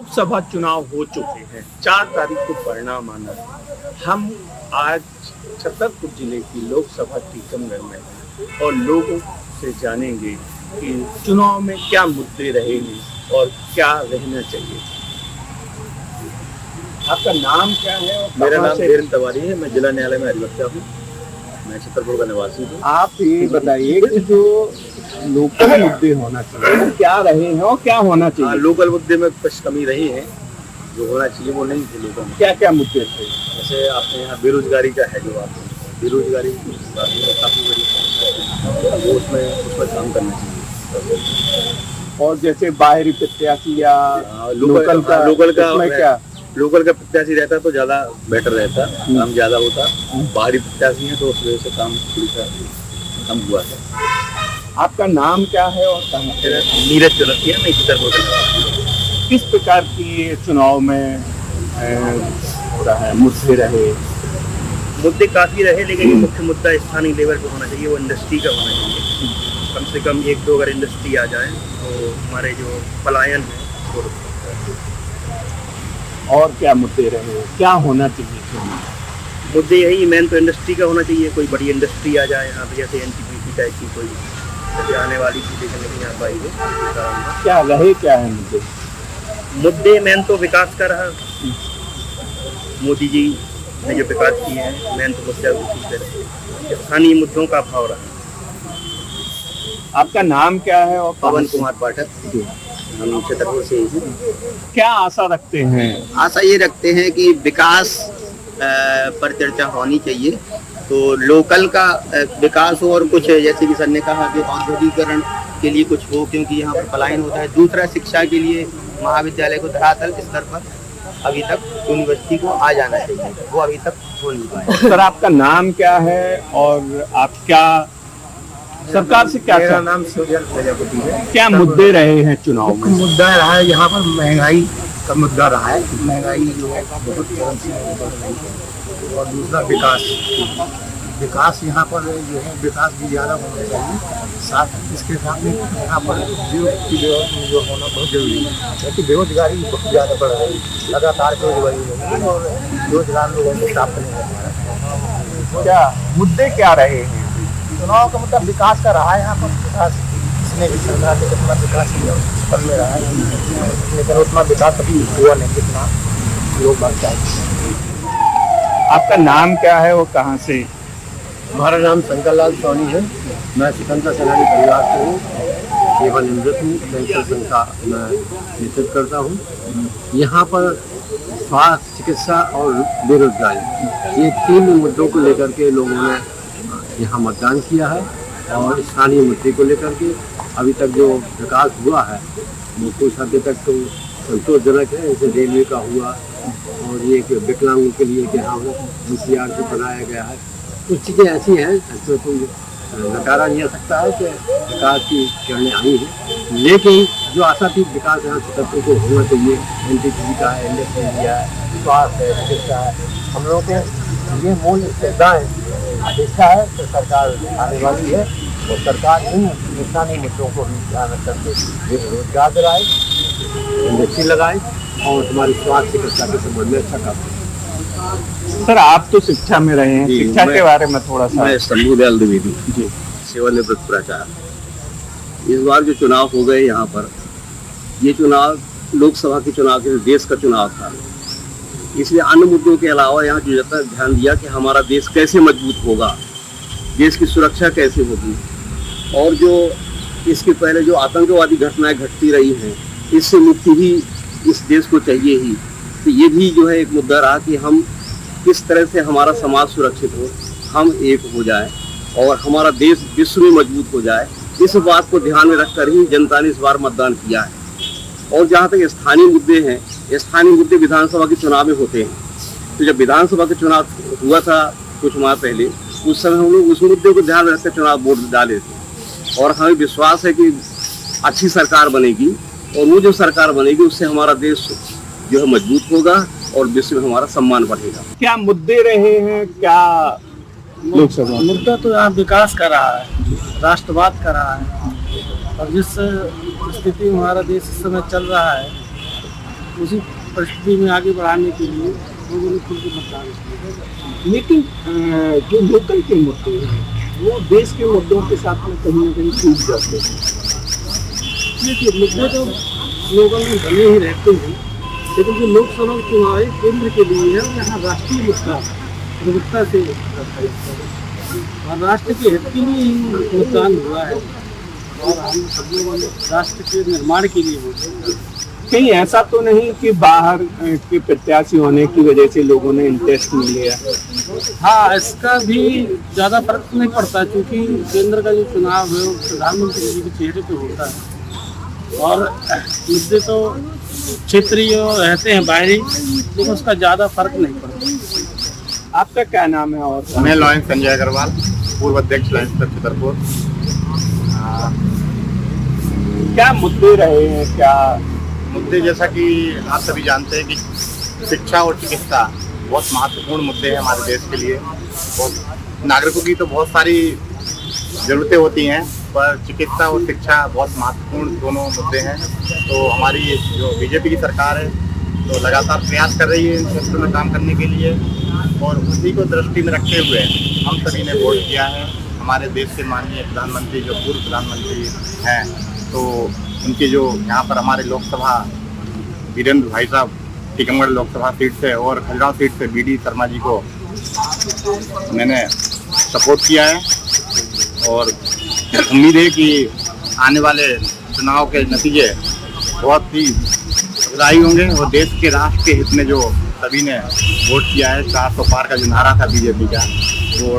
लोकसभा चुनाव हो चुके हैं, 4 तारीख को परिणाम आना है। हम आज छतरपुर जिले की लोकसभा टीकमगढ़ में हैं और लोगों से जानेंगे कि चुनाव में क्या मुद्दे रहेंगे और क्या रहना चाहिए। आपका नाम क्या है? मेरा नाम धीरेन्द्र तिवारी है। मैं जिला न्यायालय में अधिवक्ता हूँ। मैं छतरपुर का निवासी हूँ। आप ये बताइए कि जो लोकल मुद्दे होना चाहिए क्या रहे हैं और क्या होना चाहिए? लोकल मुद्दे में कुछ कमी रही है, जो होना चाहिए वो नहीं थे लोगों में। क्या क्या मुद्दे थे? जैसे आपके यहाँ बेरोजगारी का है, जो आप बेरोजगारी काफ़ी बड़ी, वो उसमें काम करना चाहिए। और जैसे बाहरी प्रत्याशी या लोकल का प्रत्याशी रहता तो ज़्यादा बेटर रहता, काम ज़्यादा होता। बाहरी प्रत्याशी है तो उस वजह से काम थोड़ी सा कम हुआ था। आपका नाम क्या है और कहाँ से? नीरज चौरसिया, मैं छतरपुर का निवासी हूँ। किस प्रकार की चुनाव में हो रहा है, मुद्दे रहे? मुद्दे काफ़ी रहे, लेकिन मुख्य मुद्दा स्थानीय लेवल पर होना चाहिए, वो इंडस्ट्री का होना चाहिए। कम से कम 1-2 अगर इंडस्ट्री आ जाए तो हमारे जो पलायन है वो रुक सकता है। और क्या मुद्दे रहे, क्या होना चाहिए? मुद्दे यही, मेन तो इंडस्ट्री का होना चाहिए। कोई बड़ी इंडस्ट्री आ जाए यहाँ पे, जैसे एनटीपीसी टाइप की कोई, जैसे आने वाली चीज़ें नहीं आ पाई है। क्या रहे, क्या है मुद्दे? मुद्दे मेन तो विकास का रहा। मोदी जी ने जो विकास किए हैं, मेन तो मुद्दा उसी पे रहे। स्थानीय मुद्दों का अभाव रहा। आपका नाम क्या है? और पवन कुमार पाठक, हम छतरपुर से ही हैं। क्या आशा रखते हैं? आशा ये रखते हैं कि विकास पर चर्चा होनी चाहिए, तो लोकल का विकास हो, और कुछ जैसे कि सर ने कहा कि औद्योगिकरण के लिए कुछ हो, क्योंकि यहाँ पर पलायन होता है। दूसरा, शिक्षा के लिए महाविद्यालय को धरातल स्तर पर अभी तक यूनिवर्सिटी को आ जाना चाहिए, वो अभी तक हो नहीं पाया। सर, आपका नाम क्या है और आप क्या सरकार से क्या? मेरा नाम सूर्य प्रजापति है। क्या मुद्दे रहे हैं चुनाव में? मुद्दा रहा है यहाँ पर महंगाई का मुद्दा रहा है। महंगाई जो है बहुत बढ़ रही है। और दूसरा, विकास यहाँ पर जो है विकास भी ज़्यादा होना चाहिए। साथ इसके साथ में यहाँ पर उद्योग की जो होना बहुत जरूरी है, क्योंकि बेरोजगारी बहुत ज़्यादा बढ़ रही है। लगातार बेरोजगारी और रोजगार लोगों को प्राप्त नहीं हो पा रहा है। क्या मुद्दे क्या रहे हैं? चुनाव का मतलब विकास का रहा है। यहाँ पर विकास इसने भी सरकार ने जितना विकास किया उस पर में रहा है, लेकिन उतना विकास अभी हुआ नहीं जितना लोग बात चाहते हैं। आपका नाम क्या है और कहाँ से? हमारा नाम शंकरलाल सोनी है। मैं सिकंदर सेनानी परिवार से हूँ, सेवानिवृत्त हूँ। पेंशन संघ का मैं नेतृत्व करता हूँ। यहाँ पर स्वास्थ्य, चिकित्सा और बेरोजगारी, ये 3 मुद्दों को लेकर के लोगों ने यहाँ मतदान किया है। और स्थानीय मुद्दे को लेकर के अभी तक जो विकास हुआ है वो कुछ हद तक तो संतोषजनक है। जैसे रेलवे का हुआ, और ये कि विकलांगों के लिए कि हाँ NCR को बनाया गया है। कुछ चीज़ें ऐसी हैं जो कोई नकारा नहीं आ सकता है कि विकास की किरणें आई हैं, लेकिन जो आशातीत विकास यहाँ छतरपुर को होना चाहिए, NTPC का है, इंडस्ट्री है, स्वास्थ्य है, चिकित्सा है, हम लोगों के ये मूल सुविधाएँ अच्छा है। तो सरकार आने वाली है और सरकार इन स्थानीय मुद्दों को भी ध्यान रख करके रोजगार दिलाए, इंडस्ट्री लगाए और हमारी स्वास्थ्य चिकित्सा के संबंध में अच्छा काम। सर, आप तो शिक्षा में रहे हैं, शिक्षा के बारे में थोड़ा सा। मैं शंभू दयाल द्विवेदी जी, सेवानिवृत्त प्राचार्य। इस बार जो चुनाव हो गए यहाँ पर, ये चुनाव लोकसभा के चुनाव के देश का चुनाव था, इसलिए अन्य मुद्दों के अलावा यहाँ जो ज़्यादा ध्यान दिया कि हमारा देश कैसे मजबूत होगा, देश की सुरक्षा कैसे होगी, और जो इसके पहले जो आतंकवादी घटनाएं घटती रही हैं, इससे मुक्ति भी इस देश को चाहिए ही। तो ये भी जो है एक मुद्दा रहा कि हम किस तरह से हमारा समाज सुरक्षित हो, हम एक हो जाए और हमारा देश विश्व में मजबूत हो जाए। इस बात को ध्यान में रखकर ही जनता ने इस बार मतदान किया है। और जहाँ तक स्थानीय मुद्दे हैं, स्थानीय मुद्दे विधानसभा के चुनाव में होते हैं। तो जब विधानसभा का चुनाव हुआ था कुछ माह पहले, उस समय हम लोग उस मुद्दे को ध्यान में रखकर चुनाव वोट डाले थे, और हमें विश्वास है कि अच्छी सरकार बनेगी, और वो जो सरकार बनेगी उससे हमारा देश जो है मजबूत होगा और विश्व में हमारा सम्मान बढ़ेगा। क्या मुद्दे रहे हैं? क्या लोकसभा मुद्दा तो यहाँ विकास का रहा है, राष्ट्रवाद का रहा है। और जिस स्थिति में हमारा देश इस समय चल रहा है, उसी परिस्थिति में आगे बढ़ाने के लिए लोगों ने खुल के मतदान किया। लेकिन जो लोकल के मुद्दे हैं वो देश के मुद्दों के साथ में कहीं ना कहीं छूट जाते हैं। देखिए, मुद्दे तो लोगों में बने ही रहते हैं, लेकिन जो लोकसभा चुनाव है केंद्र के लिए है और यहाँ राष्ट्रीय मुद्दा प्रमुखता से और राष्ट्र के हित के लिए ही मतदान हुआ है और हम सब लोगों ने राष्ट्र के निर्माण के लिए वोट दिया। कहीं ऐसा तो नहीं कि बाहर के प्रत्याशी होने की वजह से लोगों ने इंटरेस्ट नहीं लिया? हाँ, इसका भी ज़्यादा फर्क नहीं पड़ता, क्योंकि केंद्र का जो चुनाव है वो प्रधानमंत्री जी के चेहरे पे होता है और मुद्दे तो क्षेत्रीय रहते हैं बाहरी, लेकिन उसका ज़्यादा फर्क नहीं पड़ता। आपका क्या नाम है? और मैं लॉयंस संजय अग्रवाल, पूर्व अध्यक्ष लॉयंस क्लब छतरपुर। क्या मुद्दे रहे हैं? क्या मुद्दे जैसा कि आप सभी जानते हैं कि शिक्षा और चिकित्सा बहुत महत्वपूर्ण मुद्दे हैं हमारे देश के लिए। बहुत नागरिकों की तो बहुत सारी ज़रूरतें होती हैं, पर चिकित्सा और शिक्षा बहुत महत्वपूर्ण दोनों मुद्दे हैं। तो हमारी जो बीजेपी की सरकार है तो लगातार प्रयास कर रही है इन क्षेत्रों में काम करने के लिए, और उसी को दृष्टि में रखते हुए हम सभी ने वोट किया है। हमारे देश के माननीय प्रधानमंत्री जो पूर्व प्रधानमंत्री हैं, तो उनके जो यहाँ पर हमारे लोकसभा वीरेंद्र भाई साहब टीकमगढ़ लोकसभा सीट से और खजुराहो सीट से BD शर्मा जी को मैंने सपोर्ट किया है, और उम्मीद है कि आने वाले चुनाव के नतीजे बहुत ही फलदायी होंगे और देश के राष्ट्र के हित में जो सभी ने वोट किया है, 400 पार का जो नारा था बीजेपी का, वो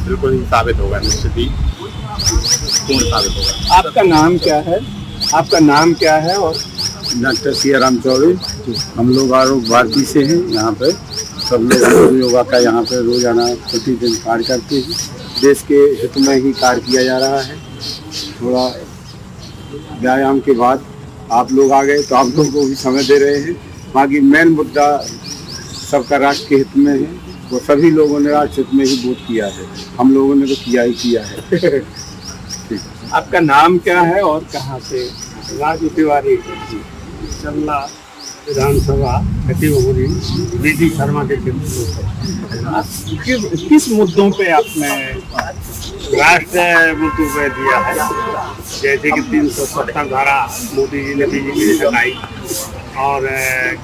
बिल्कुल ही साबित होगा, निश्चित ही पूर्ण साबित होगा। आपका नाम क्या है? आपका नाम क्या है? और डॉक्टर सियाराम चौबे, हम लोग आरोग्य भारती से हैं। यहाँ पे सब लोग योगा का यहाँ पे रोजाना प्रतिदिन कार्य करते हैं। देश के हित में ही कार्य किया जा रहा है। थोड़ा व्यायाम के बाद आप लोग आ गए तो आप लोगों को भी समय दे रहे हैं। बाकी मेन मुद्दा सबका राष्ट्र के हित में है, वो सभी लोगों ने राष्ट्र हित में ही वोट किया है। हम लोगों ने तो किया ही किया है। आपका नाम क्या है और कहाँ से? राजू तिवारी, चल्ला विधानसभा कटिबहुरी, BD शर्मा के किस मुद्दों पे आपने? राष्ट्र मुद्दों पे दिया है, जैसे कि 370 धारा मोदी जी ने बीजेपी ने हटाई और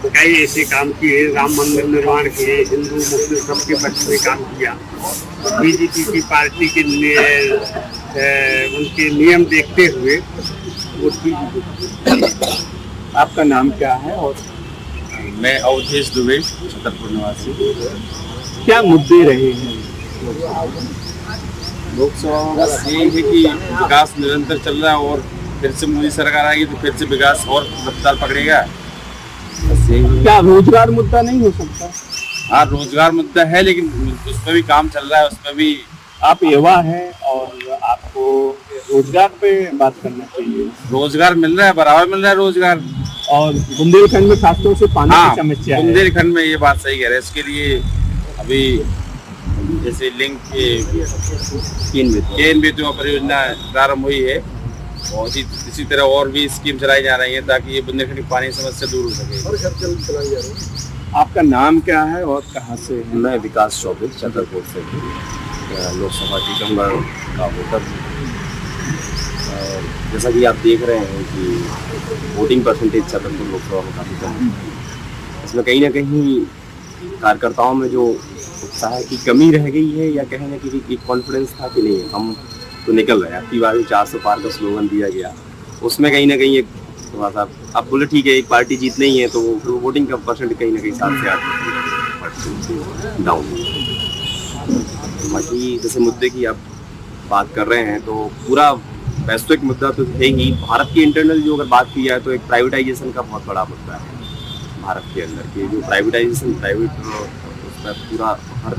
कई ऐसे काम किए, राम मंदिर निर्माण किए, हिंदू मुस्लिम सबके पक्ष में काम किया। बीजेपी की पार्टी के लिए उनके नियम देखते हुए वो आपका नाम क्या है? और मैं अवधेश दुबे, छतरपुर निवासी। क्या मुद्दे रहे हैं लोकसभा में? बस यही है कि विकास निरंतर चल रहा है और फिर से मोदी सरकार आएगी तो फिर से विकास और रफ्तार पकड़ेगा। बस यही। क्या रोजगार मुद्दा नहीं हो सकता? हाँ, रोजगार मुद्दा है, लेकिन उस पर भी काम चल रहा है। उसमें भी आप युवा हैं और आपको रोजगार पे बात करना चाहिए। रोजगार मिल रहा है, बराबर मिल रहा है रोजगार। और बुंदेलखंड में खासतौर से पानी की समस्या है। बुंदेलखंड में ये बात सही कह रहे हैं। इसके लिए अभी जैसे लिंक केन बेतुआ परियोजना प्रारंभ हुई है और इसी तरह और भी स्कीम चलाई जा रही है ताकि ये बुंदेलखंड की पानी समस्या दूर हो सके। आपका नाम क्या है और कहाँ से है? मैं विकास चौबे, छतरपुर से लोकसभा टीकमगढ़ का वोटर हूँ। जैसा कि आप देख रहे हैं कि वोटिंग परसेंटेज छतरपुर लोकसभा में काफ़ी कम है। इसमें कहीं ना कहीं कार्यकर्ताओं में जो उत्साह की कमी रह गई है, या कहीं ना कहीं एक कॉन्फिडेंस था कि नहीं हम तो निकल रहे हैं। आपकी बार 400 पार का स्लोगन दिया गया, उसमें कहीं ना कहीं एक थोड़ा सा आप बोले ठीक है एक पार्टी जीत नहीं है तो वोटिंग का परसेंट कहीं ना कहीं 7 से 8% डाउन। बाकी जैसे मुद्दे की आप बात कर रहे हैं तो पूरा वैश्विक मुद्दा तो है ही। भारत की इंटरनल जो अगर बात की जाए तो एक प्राइवेटाइजेशन का बहुत बड़ा मुद्दा है। भारत के अंदर के जो प्राइवेटाइजेशन उसका पूरा हर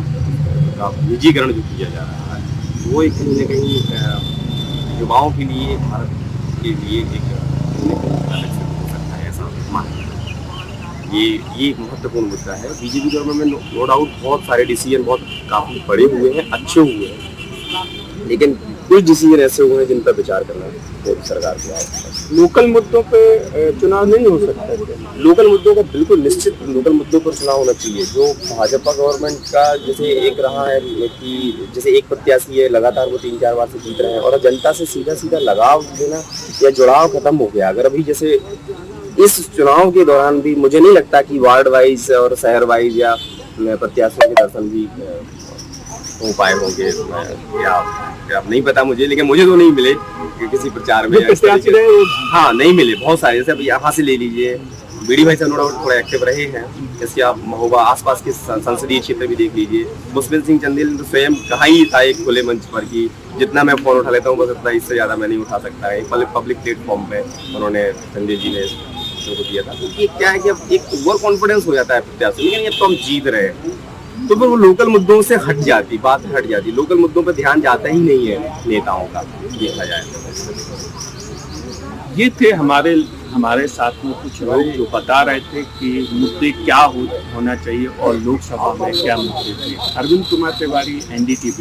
का निजीकरण जो किया जा रहा है वो एक कहीं ना कहीं युवाओं के लिए, भारत के लिए एक ऐसा ये एक महत्वपूर्ण मुद्दा है। बीजेपी गवर्नमेंट में नो डाउट बहुत सारे डिसीजन बहुत काफ़ी बड़े हुए हैं, अच्छे हुए हैं, लेकिन कुछ डिसीजन ऐसे हुए हैं जिन पर विचार करना मोदी सरकार को आवश्यक। लोकल मुद्दों पे चुनाव नहीं हो सकता। लोकल मुद्दों का बिल्कुल निश्चित लोकल मुद्दों पर चुनाव होना चाहिए। जो भाजपा गवर्नमेंट का जैसे एक रहा है कि जैसे एक प्रत्याशी है लगातार वो 3-4 बार से जीत रहे हैं और जनता से सीधा सीधा लगाव देना या जुड़ाव खत्म हो गया। अगर अभी जैसे इस चुनाव के दौरान भी मुझे नहीं लगता कि वार्ड वाइज और शहर वाइज या प्रत्याशियों के दर्शन भी हो पाए होंगे या नहीं पता मुझे, लेकिन मुझे तो नहीं मिले किसी प्रचार में। हाँ नहीं मिले बहुत सारे, जैसे अब यहाँ से ले लीजिए बीडी भाई सनोरा थोड़ा एक्टिव रहे हैं, जैसे आप महोबा आसपास के संसदीय क्षेत्र भी देख लीजिए। मुस्लिम सिंह चंदेल तो स्वयं कहा ही था एक खुले मंच पर कि जितना मैं फोन उठा लेता हूँ बस उतना, इससे ज़्यादा मैं नहीं उठा सकता है। पब्लिक प्लेटफॉर्म पे उन्होंने संजय जी ने को दिया था। क्योंकि क्या है कि अब एक ओवर कॉन्फिडेंस हो जाता है प्रत्याशी, लेकिन ये तो हम जीत रहे हैं तो फिर वो लोकल मुद्दों से हट जाती, बात हट जाती। लोकल मुद्दों पर ध्यान जाता ही नहीं है नेताओं का, देखा जाए तो। ये थे हमारे साथ में कुछ लोग जो बता रहे थे कि मुद्दे क्या होना चाहिए और लोकसभा में क्या मुद्दे थे। अरविंद कुमार तिवारी, NDTV।